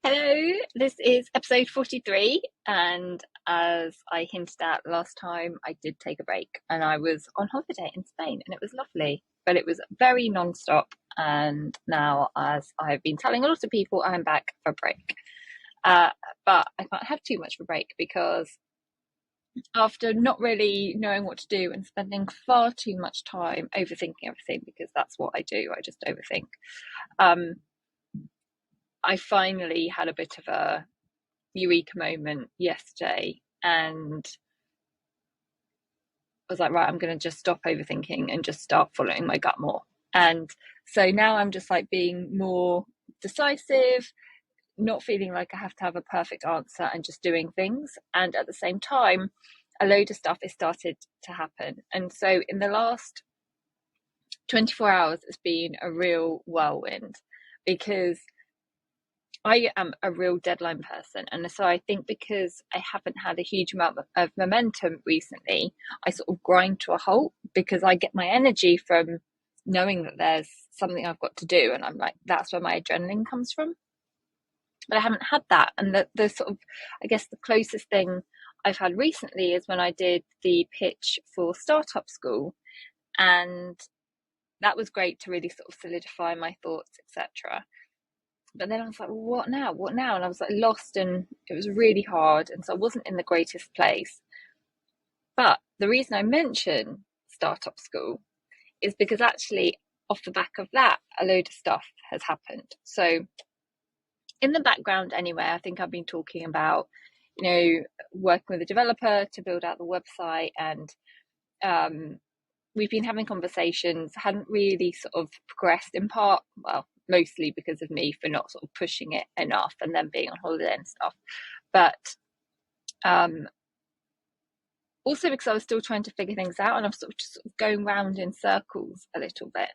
Hello, this is episode 43, and as I hinted at last time, I did take a break and I was on holiday in Spain and it was lovely, but it was very non-stop. And now, as I've been telling a lot of people, I'm back for a break. Uh, but I can't have too much of a break because after not really knowing what to do and spending far too much time overthinking everything, because that's what I do, I just overthink. Um, I finally had a bit of a eureka moment yesterday and was like, right, I'm going to just stop overthinking and just start following my gut more. And so now I'm just like being more decisive, not feeling like I have to have a perfect answer and just doing things. And at the same time, a load of stuff has started to happen. And so in the last 24 hours, it's been a real whirlwind because I am a real deadline person. And so I think because I haven't had a huge amount of momentum recently, I sort of grind to a halt because I get my energy from knowing that there's something I've got to do. And I'm like, that's where my adrenaline comes from. But I haven't had that. And the sort of, I guess, the closest thing I've had recently is when I did the pitch for Startup School. And that was great to really sort of solidify my thoughts, etc. But then I was like, well, what now? What now? And I was like lost and it was really hard. And so I wasn't in the greatest place. But the reason I mention Startup School is because actually, off the back of that, a load of stuff has happened. So, in the background, anyway, I think I've been talking about, working with a developer to build out the website. And we've been having conversations, hadn't really sort of progressed in part, well, mostly because of me for not sort of pushing it enough and then being on holiday and stuff. But also because I was still trying to figure things out and I'm sort of just going round in circles a little bit.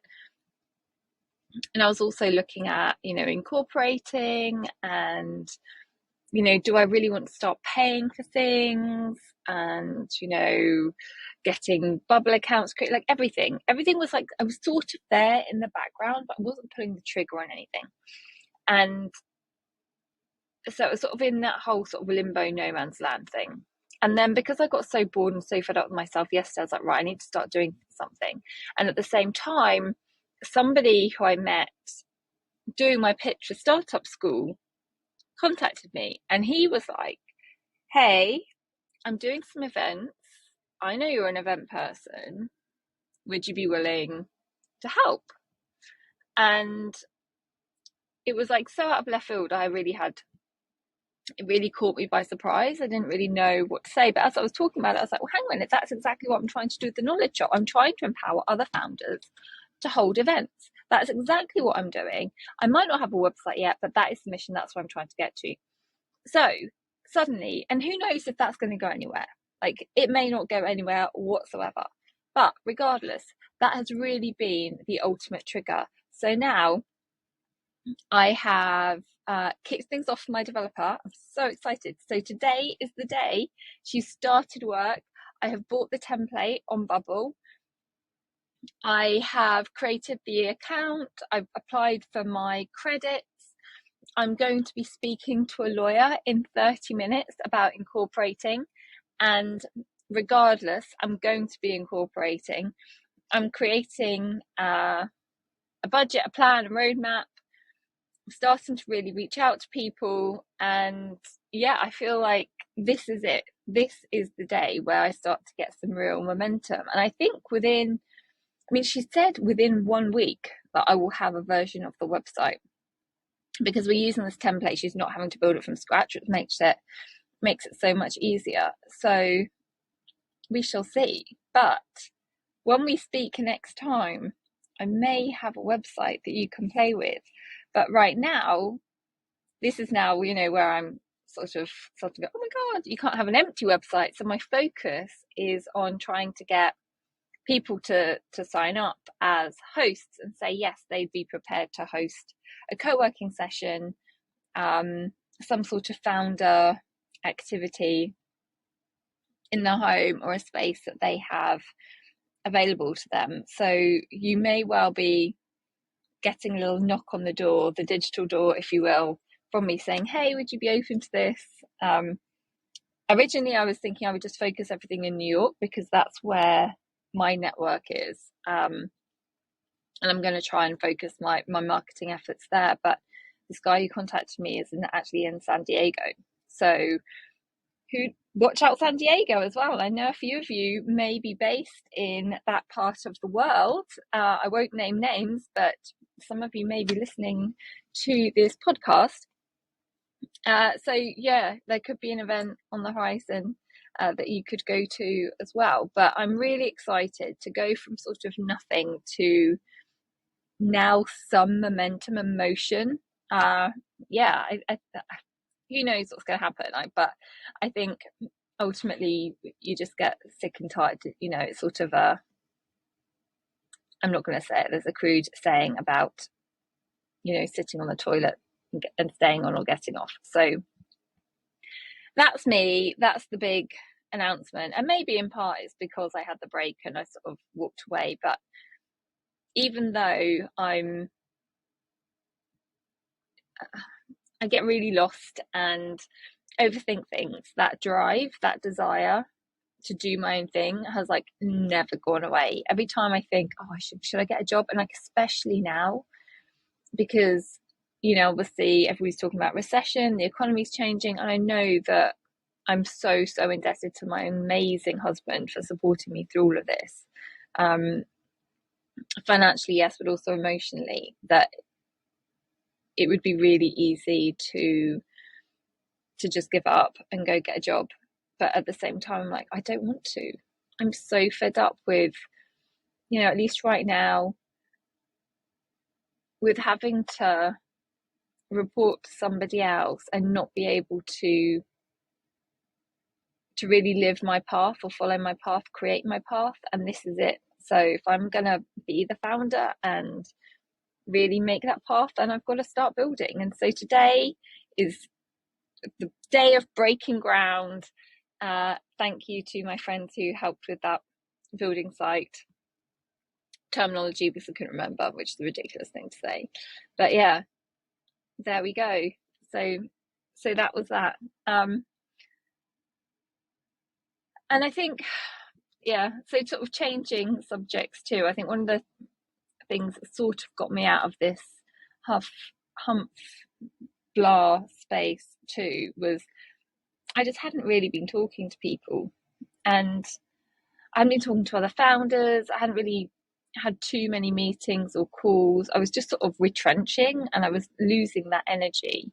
And I was also looking at, incorporating and, do I really want to start paying for things and, getting bubble accounts, like everything. Everything was like, I was sort of there in the background, but I wasn't pulling the trigger on anything. And so it was sort of in that whole sort of limbo no man's land thing. And then because I got so bored and so fed up with myself yesterday, I was like, right, I need to start doing something. And at the same time, somebody who I met doing my pitch for Startup School contacted me and he was like, hey, I'm doing some events. I know you're an event person. Would you be willing to help? And it was like so out of left field. It really caught me by surprise. I didn't really know what to say. But as I was talking about it, I was like, well, hang on a minute, that's exactly what I'm trying to do with the knowledge shop. I'm trying to empower other founders to hold events. That's exactly what I'm doing. I might not have a website yet, but that is the mission. That's what I'm trying to get to. So suddenly, and who knows if that's going to go anywhere? Like, it may not go anywhere whatsoever. But regardless, that has really been the ultimate trigger. So now I have kicked things off for my developer. I'm so excited. So today is the day she started work. I have bought the template on Bubble. I have created the account. I've applied for my credits. I'm going to be speaking to a lawyer in 30 minutes about incorporating. And regardless, I'm going to be incorporating. I'm creating a budget, a plan, a roadmap. I'm starting to really reach out to people. And yeah, I feel like this is it. This is the day where I start to get some real momentum. And I think she said within 1 week that I will have a version of the website because we're using this template. She's not having to build it from scratch, which makes it so much easier. So we shall see. But when we speak next time, I may have a website that you can play with. But right now, this is now, where I'm sort of, oh my God, you can't have an empty website. So my focus is on trying to get people to sign up as hosts and say, yes, they'd be prepared to host a co-working session, some sort of founder activity in the home or a space that they have available to them. So you may well be getting a little knock on the door, the digital door, if you will, from me saying, hey, would you be open to this? Originally, I was thinking I would just focus everything in New York because that's where my network is. And I'm going to try and focus my marketing efforts there. But this guy who contacted me is actually in San Diego. So watch out San Diego as well. I know a few of you may be based in that part of the world. I won't name names, but some of you may be listening to this podcast. So yeah, there could be an event on the horizon that you could go to as well. But I'm really excited to go from sort of nothing to now some momentum and motion. Yeah, who knows what's going to happen? But I think ultimately you just get sick and tired. It's sort of I'm not going to say it. There's a crude saying about sitting on the toilet and staying on or getting off. So that's me. That's the big announcement, and maybe in part it's because I had the break and I sort of walked away. But even though I get really lost and overthink things, that drive, that desire to do my own thing has like never gone away. Every time I think, oh, should I get a job? And like, especially now, because obviously everybody's talking about recession, the economy's changing, and I know that I'm so indebted to my amazing husband for supporting me through all of this, financially, yes, but also emotionally, that it would be really easy to just give up and go get a job. But at the same time, I'm like, I don't want to. I'm so fed up with, at least right now, with having to report to somebody else and not be able to really live my path or follow my path, create my path. And this is it. So if I'm going to be the founder and really make that path, then I've got to start building. And so today is the day of breaking ground. Thank you to my friends who helped with that building site terminology, because I couldn't remember, which is a ridiculous thing to say. But yeah, there we go. So that was that. And I think, yeah, so sort of changing subjects too. I think one of the things that sort of got me out of this hump blah space too was I just hadn't really been talking to people, and I hadn't been talking to other founders. I hadn't really had too many meetings or calls. I was just sort of retrenching and I was losing that energy.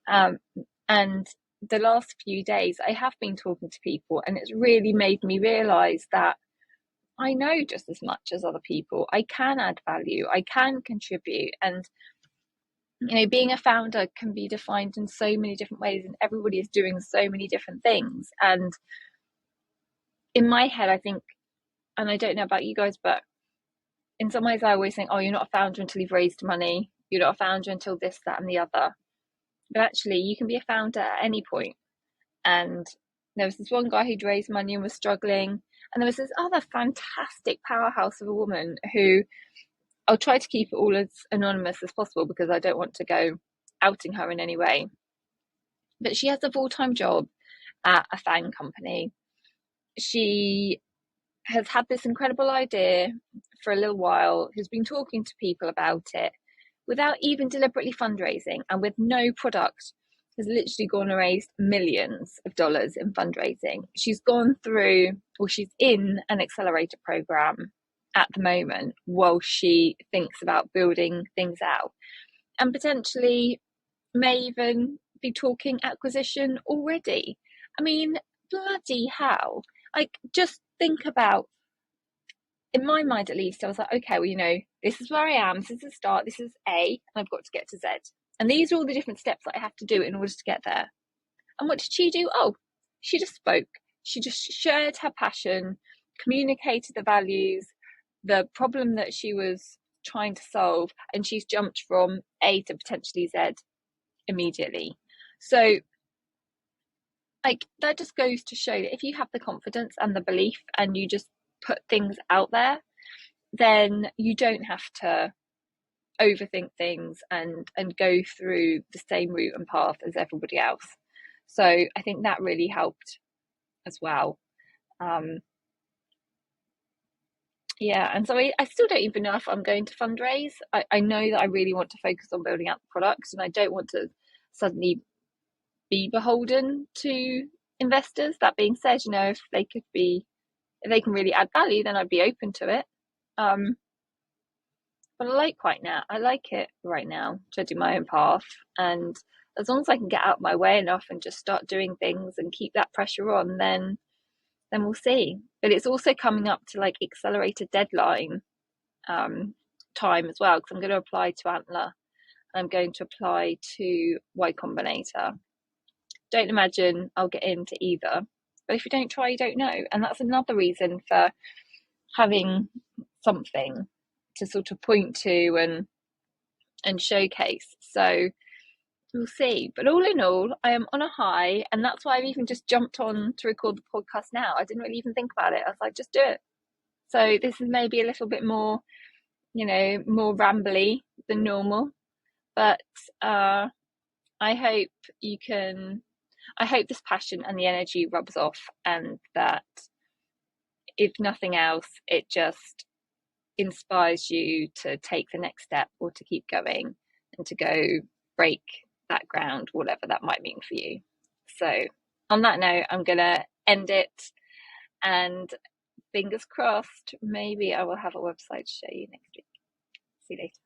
And the last few days I have been talking to people, and it's really made me realize that I know just as much as other people. I can add value, I can contribute, and being a founder can be defined in so many different ways, and everybody is doing so many different things. And in my head, I think, and I don't know about you guys, but in some ways I always think, oh, you're not a founder until you've raised money, you're not a founder until this, that, and the other. But actually you can be a founder at any point. And there was this one guy who'd raised money and was struggling, and there was this other fantastic powerhouse of a woman who, I'll try to keep it all as anonymous as possible because I don't want to go outing her in any way, but she has a full-time job at a FANG company. She has had this incredible idea for a little while, has been talking to people about it without even deliberately fundraising, and with no product, has literally gone and raised millions of dollars in fundraising. She's gone through, or she's in an accelerator program at the moment while she thinks about building things out, and potentially may even be talking acquisition already. I mean, bloody hell. Like, just think about, in my mind at least, I was like, okay, well, this is where I am, this is the start, this is A, and I've got to get to Z. And these are all the different steps that I have to do in order to get there. And what did she do? Oh, she just spoke. She just shared her passion, communicated the values, the problem that she was trying to solve, and she's jumped from A to potentially Z immediately. So, like, that just goes to show that if you have the confidence and the belief and you just put things out there, then you don't have to overthink things and go through the same route and path as everybody else. So I think that really helped as well. Yeah, and so I still don't even know if I'm going to fundraise. I know that I really want to focus on building out the product, and I don't want to suddenly be beholden to investors. That being said, if they can really add value, then I'd be open to it. But I like it right now to do my own path, and as long as I can get out of my way enough and just start doing things and keep that pressure on, then we'll see. But it's also coming up to like accelerated deadline time as well, because I'm going to apply to Antler and I'm going to apply to Y Combinator. Don't imagine I'll get into either, but if you don't try, you don't know. And that's another reason for having something to sort of point to and showcase. So we'll see. But all in all, I am on a high, and that's why I've even just jumped on to record the podcast now. I didn't really even think about it. I was like, just do it. So this is maybe a little bit more, more rambly than normal, but I hope this passion and the energy rubs off, and that if nothing else, it just inspires you to take the next step or to keep going and to go break that ground, whatever that might mean for you. So on that note, I'm gonna end it, and fingers crossed, maybe I will have a website to show you next week. See you later.